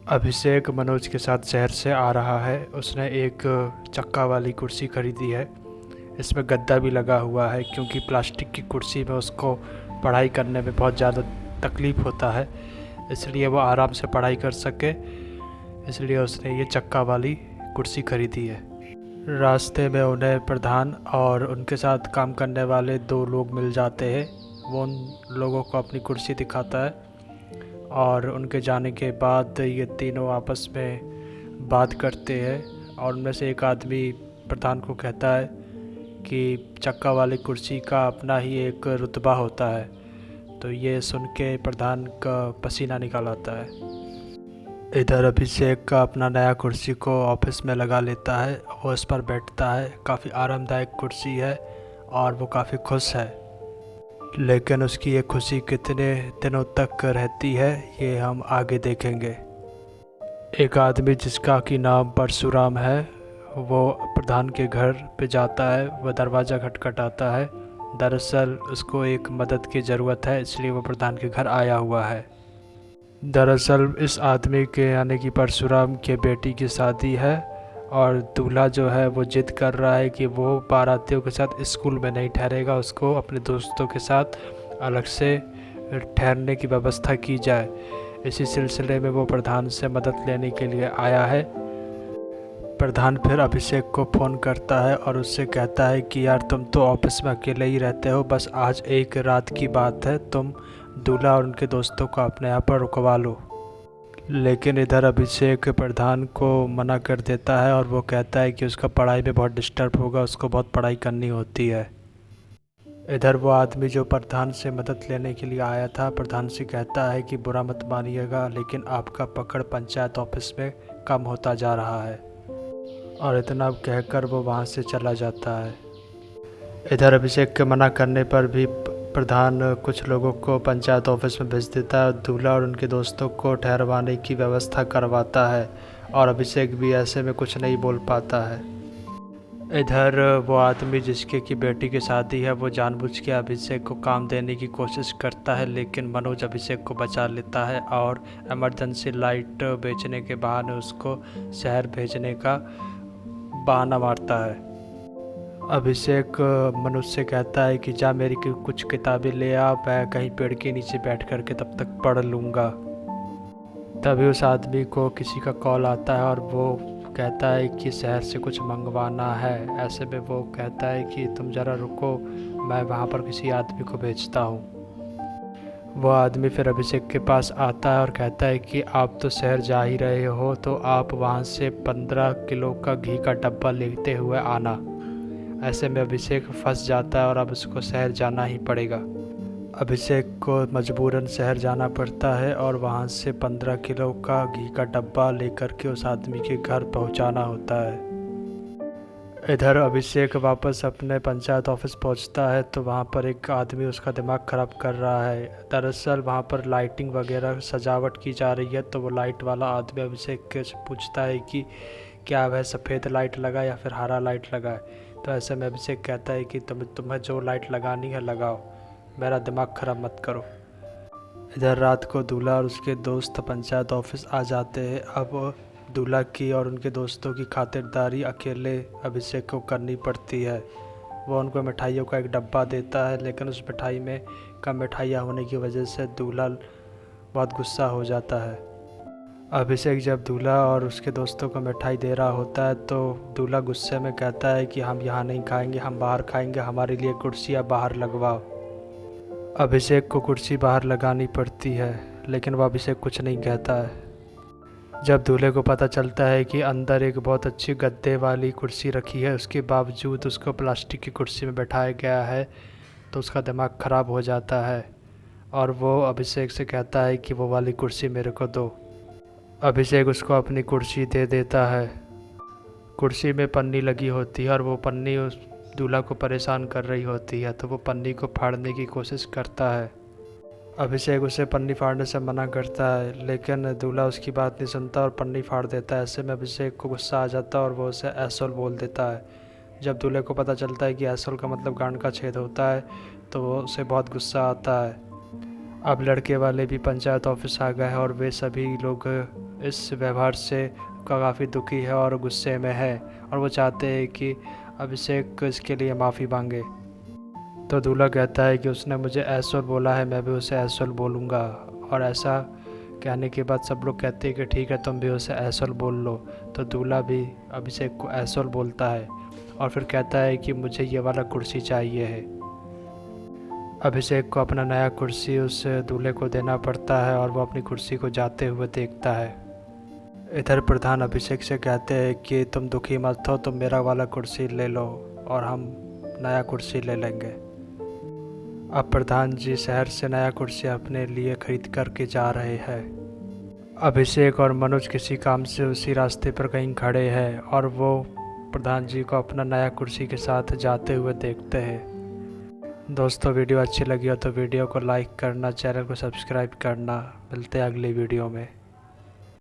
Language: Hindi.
अभिषेक मनोज के साथ शहर से आ रहा है। उसने एक चक्का वाली कुर्सी खरीदी है। इसमें गद्दा भी लगा हुआ है क्योंकि प्लास्टिक की कुर्सी में उसको पढ़ाई करने में बहुत ज़्यादा तकलीफ़ होता है, इसलिए वो आराम से पढ़ाई कर सके, इसलिए उसने ये चक्का वाली कुर्सी खरीदी है। रास्ते में उन्हें प्रधान और उनके साथ काम करने वाले दो लोग मिल जाते हैं। वो उन लोगों को अपनी कुर्सी दिखाता है और उनके जाने के बाद ये तीनों आपस में बात करते हैं और उनमें से एक आदमी प्रधान को कहता है कि चक्का वाली कुर्सी का अपना ही एक रुतबा होता है। तो ये सुन के प्रधान का पसीना निकल आता है। इधर अभिषेक का अपना नया कुर्सी को ऑफिस में लगा लेता है। वो इस पर बैठता है। काफ़ी आरामदायक कुर्सी है और वो काफ़ी खुश है। लेकिन उसकी ये खुशी कितने दिनों तक रहती है ये हम आगे देखेंगे। एक आदमी जिसका कि नाम परशुराम है, वो प्रधान के घर पे जाता है। वह दरवाज़ा खटखटाता है। दरअसल उसको एक मदद की ज़रूरत है, इसलिए वो प्रधान के घर आया हुआ है। दरअसल इस आदमी के यानी कि परशुराम के बेटी की शादी है और दूल्हा जो है वो जिद कर रहा है कि वो बारातियों के साथ स्कूल में नहीं ठहरेगा, उसको अपने दोस्तों के साथ अलग से ठहरने की व्यवस्था की जाए। इसी सिलसिले में वो प्रधान से मदद लेने के लिए आया है। प्रधान फिर अभिषेक को फ़ोन करता है और उससे कहता है कि यार तुम तो ऑफिस में अकेले ही रहते हो, बस आज एक रात की बात है, तुम दूल्हा और उनके दोस्तों को अपने यहाँ पर रुकवा लो। लेकिन इधर अभिषेक प्रधान को मना कर देता है और वो कहता है कि उसका पढ़ाई में बहुत डिस्टर्ब होगा, उसको बहुत पढ़ाई करनी होती है। इधर वो आदमी जो प्रधान से मदद लेने के लिए आया था, प्रधान से कहता है कि बुरा मत मानिएगा, लेकिन आपका पकड़ पंचायत ऑफिस में कम होता जा रहा है। और इतना कहकर वो वहाँ से चला जाता है। इधर अभिषेक के मना करने पर भी प्रधान कुछ लोगों को पंचायत ऑफिस में भेज देता है। दूल्हा और उनके दोस्तों को ठहरवाने की व्यवस्था करवाता है और अभिषेक भी ऐसे में कुछ नहीं बोल पाता है। इधर वो आदमी जिसके की बेटी की शादी है, वो जानबूझ के अभिषेक को काम देने की कोशिश करता है, लेकिन मनोज अभिषेक को बचा लेता है और इमरजेंसी लाइट बेचने के बहाने उसको शहर भेजने का बहाना मारता है। अभिषेक मनुष्य से कहता है कि जा मेरी कुछ किताबें ले आ, मैं कहीं पेड़ के नीचे बैठ कर के तब तक पढ़ लूँगा। तभी उस आदमी को किसी का कॉल आता है और वो कहता है कि शहर से कुछ मंगवाना है। ऐसे में वो कहता है कि तुम ज़रा रुको, मैं वहाँ पर किसी आदमी को भेजता हूँ। वो आदमी फिर अभिषेक के पास आता है और कहता है कि आप तो शहर जा ही रहे हो, तो आप वहाँ से 15 किलो का घी का डब्बा लेते हुए आना। ऐसे में अभिषेक फंस जाता है और अब उसको शहर जाना ही पड़ेगा। अभिषेक को मजबूरन शहर जाना पड़ता है और वहाँ से 15 किलो का घी का डब्बा लेकर के उस आदमी के घर पहुँचाना होता है। इधर अभिषेक वापस अपने पंचायत ऑफिस पहुँचता है तो वहाँ पर एक आदमी उसका दिमाग ख़राब कर रहा है। दरअसल वहाँ पर लाइटिंग वगैरह सजावट की जा रही है, तो वो लाइट वाला आदमी अभिषेक के से पूछता है कि क्या वह सफ़ेद लाइट लगाए या फिर हरा लाइट लगाए। तो ऐसे में अभिषेक कहता है कि तुम्हें जो लाइट लगानी है लगाओ, मेरा दिमाग ख़राब मत करो। इधर रात को दूल्हा और उसके दोस्त पंचायत ऑफिस आ जाते हैं। अब दूल्हा की और उनके दोस्तों की खातिरदारी अकेले अभिषेक को करनी पड़ती है। वो उनको मिठाइयों का एक डब्बा देता है, लेकिन उस मिठाई में कम मिठाइयाँ होने की वजह से दूल्हा बहुत गुस्सा हो जाता है। अभिषेक जब दूल्हा और उसके दोस्तों को मिठाई दे रहा होता है तो दूल्हा गुस्से में कहता है कि हम यहाँ नहीं खाएंगे, हम बाहर खाएंगे, हमारे लिए कुर्सियाँ बाहर लगवाओ। अभिषेक को कुर्सी बाहर लगानी पड़ती है, लेकिन वह अभिषेक कुछ नहीं कहता है। जब दूल्हे को पता चलता है कि अंदर एक बहुत अच्छी गद्दे वाली कुर्सी रखी है, उसके बावजूद उसको प्लास्टिक की कुर्सी में बैठाया गया है, तो उसका दिमाग ख़राब हो जाता है और वो अभिषेक से कहता है कि वो वाली कुर्सी मेरे को दो। अभिषेक उसको अपनी कुर्सी दे देता है। कुर्सी में पन्नी लगी होती है और वो पन्नी उस दूल्हा को परेशान कर रही होती है, तो वो पन्नी को फाड़ने की कोशिश करता है। अभिषेक उसे पन्नी फाड़ने से मना करता है, लेकिन दूल्हा उसकी बात नहीं सुनता और पन्नी फाड़ देता है। ऐसे में अभिषेक को गुस्सा आ जाता है और वो उसे एसोल बोल देता है। जब दूल्हे को पता चलता है कि एसोल का मतलब गांड का छेद होता है, तो वो उसे बहुत गुस्सा आता है। अब लड़के वाले भी पंचायत ऑफिस आ गए हैं और वे सभी लोग इस व्यवहार से काफ़ी दुखी है और गुस्से में है और वो चाहते हैं कि अभिषेक इसके लिए माफ़ी मांगे। तो दूल्हा कहता है कि उसने मुझे एसोल बोला है, मैं भी उसे एसोल बोलूँगा। और ऐसा कहने के बाद सब लोग कहते हैं कि ठीक है, तुम भी उसे एसोल बोल लो। तो दूल्हा भी अभिषेक को एसोल बोलता है और फिर कहता है कि मुझे ये वाला कुर्सी चाहिए है। अभिषेक को अपना नया कुर्सी उस दूल्हे को देना पड़ता है और वो अपनी कुर्सी को जाते हुए देखता है। इधर प्रधान अभिषेक से कहते हैं कि तुम दुखी मत हो, तुम मेरा वाला कुर्सी ले लो और हम नया कुर्सी ले लेंगे। अब प्रधान जी शहर से नया कुर्सी अपने लिए खरीद करके जा रहे हैं। अभिषेक और मनोज किसी काम से उसी रास्ते पर कहीं खड़े हैं और वो प्रधान जी को अपना नया कुर्सी के साथ जाते हुए देखते हैं। दोस्तों, वीडियो अच्छी लगी हो तो वीडियो को लाइक करना, चैनल को सब्सक्राइब करना। मिलते हैं अगली वीडियो में।